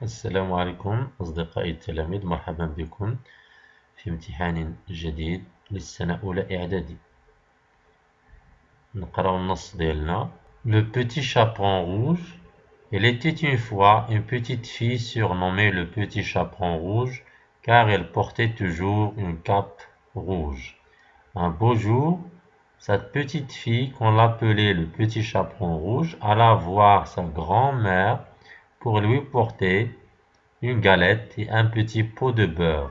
السلام عليكم أصدقائي التلاميذ، مرحبا بكم في امتحان جديد للسنة الأولى إعدادي. نقرأ النص ديالنا. Le petit chaperon rouge. Il était une fois une petite fille surnommée le petit chaperon rouge car elle portait toujours une cape rouge. Un beau jour, cette petite fille qu'on l'appelait le petit chaperon rouge alla voir sa grand-mère pour lui porter une galette et un petit pot de beurre.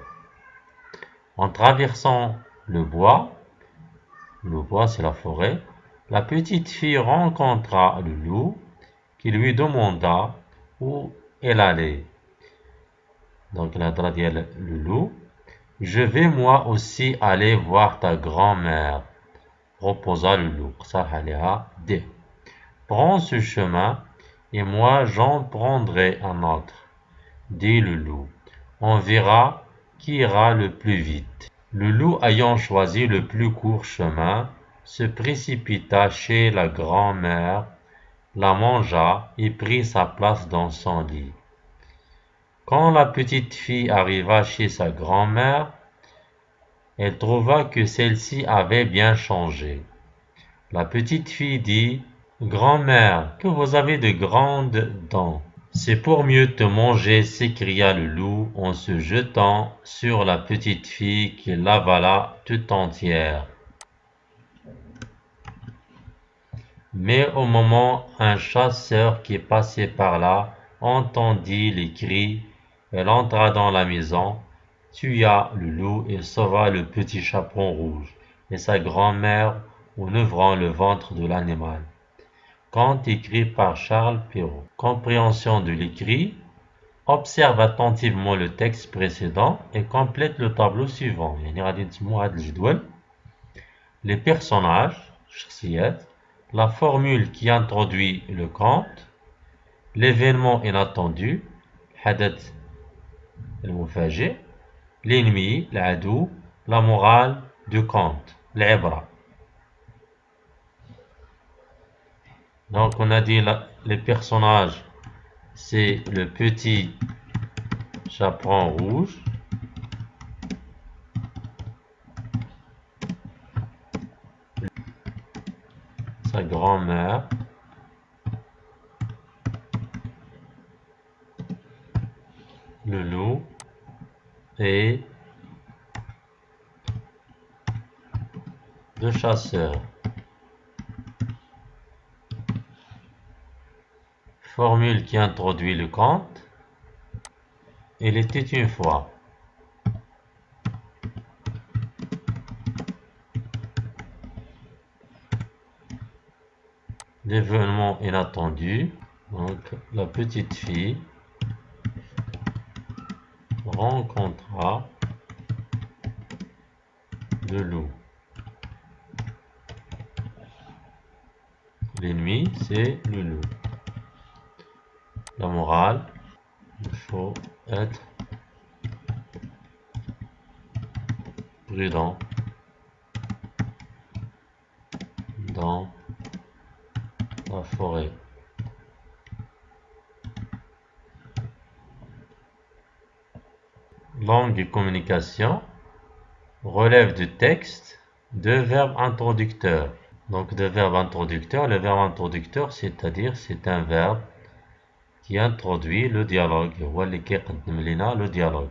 En traversant le bois c'est la forêt, la petite fille rencontra le loup qui lui demanda où elle allait. Donc la dra ديال le loup, je vais moi aussi aller voir ta grand-mère, proposa le loup. اقترح عليها D. Prends ce chemin et moi j'en prendrai un autre, dit le loup. On verra qui ira le plus vite. Le loup ayant choisi le plus court chemin, se précipita chez la grand-mère, la mangea et prit sa place dans son lit. Quand la petite fille arriva chez sa grand-mère, elle trouva que celle-ci avait bien changé. La petite fille dit: Grand-mère, que vous avez de grandes dents! C'est pour mieux te manger, s'écria le loup en se jetant sur la petite fille qui l'avala tout entière. Mais au moment, un chasseur qui passait par là entendit les cris. Elle entra dans la maison, tua le loup et sauva le petit chaperon rouge et sa grand-mère en ouvrant le ventre de l'animal. Conte écrit par Charles Perrault. Compréhension de l'écrit. Observe attentivement le texte précédent et complète le tableau suivant. Les personnages, la formule qui introduit le conte, l'événement inattendu, حدث المفاجئ, l'ennemi, العدو, la morale du conte, العبرة. Donc on a dit les personnages, c'est le petit chaperon rouge, sa grand-mère, le loup et le chasseur. Formule qui introduit le conte. Il était une fois. L'événement inattendu. Donc la petite fille rencontra le loup. L'ennemi, c'est le loup. La morale, il faut être prudent dans la forêt. Langue de communication relève du texte deux verbes introducteurs. Donc deux verbes introducteurs. Le verbe introducteur, c'est-à-dire c'est un verbe qui introduit le dialogue. Le dialogue.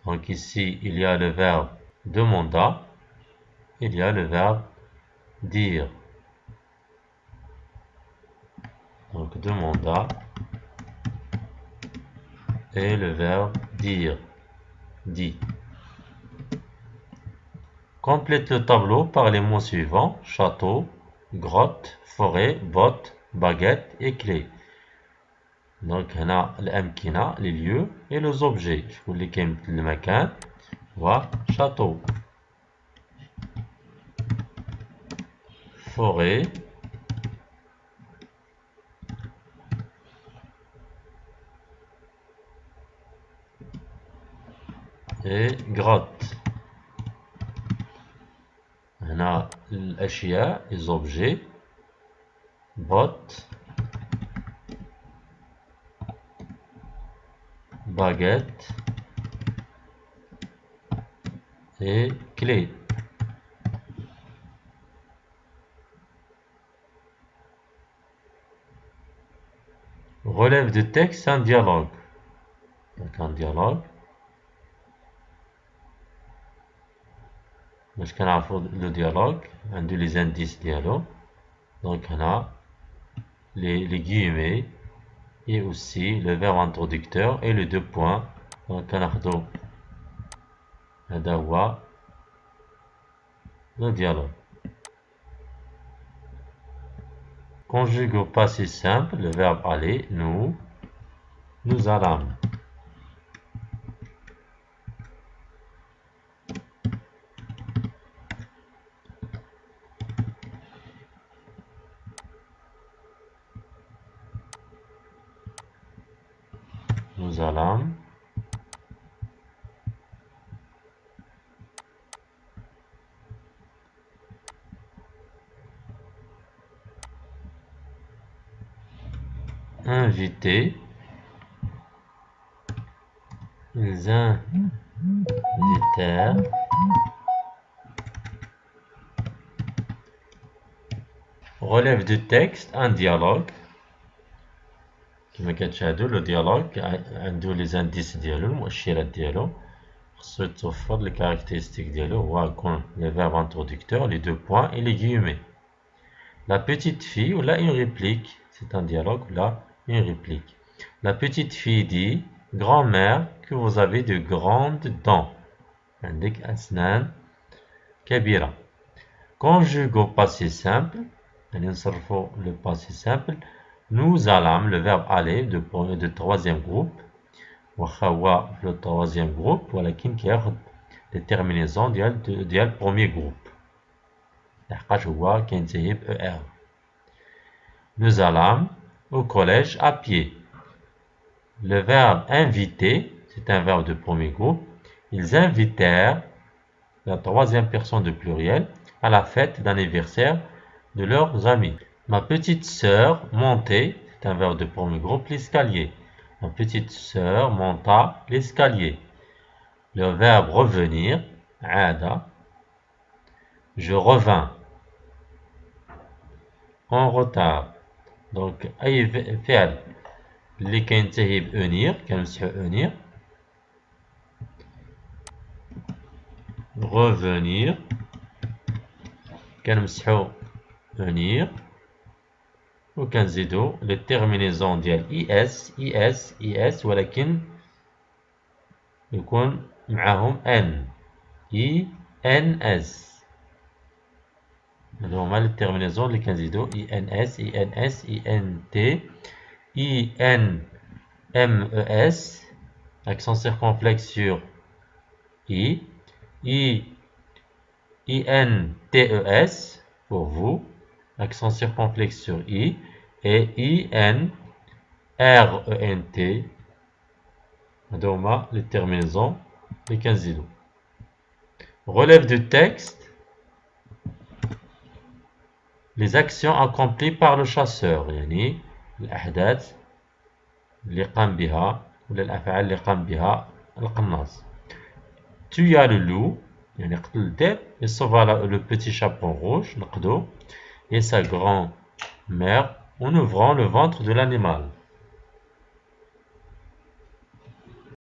Donc ici, il y a le verbe demanda, il y a le verbe dire. Donc demanda et le verbe dire, dit. Complète le tableau par les mots suivants: château, grotte, forêt, botte, baguette et clé. Donc هنا الأمكنة, les lieux et les objets. شكون اللي كيمثل المكان هو château, forêt, et grotte. هنا الأشياء, les objets, botte, baguette et clé. Relève de texte, un dialogue. Donc un dialogue. باش كنعرفو le dialogue عنده les indices ديالو. Donc on a les guillemets et aussi le verbe introducteur et les deux points. Donc كناخدو هذا هو le dialogue. Conjugue au passé simple le verbe aller, nous allâmes. Nous allâmes. Inviter. Ils invitèrent. Relève du texte, un dialogue. كما كتشاهدوا le dialogue عنده les indices ديالو المؤشرات ديالو خصو يتوفر les caractéristiques ديالو هو يكون les verbes introducteurs, les deux points et les guillemets. La petite fille ou là une réplique, c'est un dialogue ou là une réplique. La petite fille dit grand-mère que vous avez de grandes dents. عندك أسنان كبيرة. Conjugue au passé simple. يعني نصرفوا le passé simple. Nous allâmes, le verbe aller de troisième groupe. واخا هو le troisième groupe ولكن كياخد les terminaisons ديال premier groupe. لحقاش هو كينتهي ب ER. Nous allâmes au collège à pied. Le verbe inviter, c'est un verbe de premier groupe. Ils invitèrent la troisième personne de pluriel à la fête d'anniversaire de leurs amis. Ma petite sœur montait, c'est un verbe de premier groupe, l'escalier. Ma petite sœur monta l'escalier. Le verbe revenir, عاد. Je revins. En retard. Donc أي فعل اللي كينتهي بأنير كنمسحو أنير. revenir كنمسحو أنير وكنزيدو لي terminaisons ديال اس ولكن يكون معاهم ان اس. هادو هما لي terminaisons اللي كنزيدو اس انت mes accent circonflexe sur intes pour vous, accent circonflexe sur i, et inrent. هادو هما les terminaisons اللي كنزيدو. Relève du texte. Les actions accomplies par le chasseur يعني الأحداث اللي قام بها ولا الأفعال اللي قام بها القناص. Tua le loup يعني قتل الذئب. Il sauva le petit chaperon rouge نقدو. Et sa grand-mère en ouvrant le ventre de l'animal.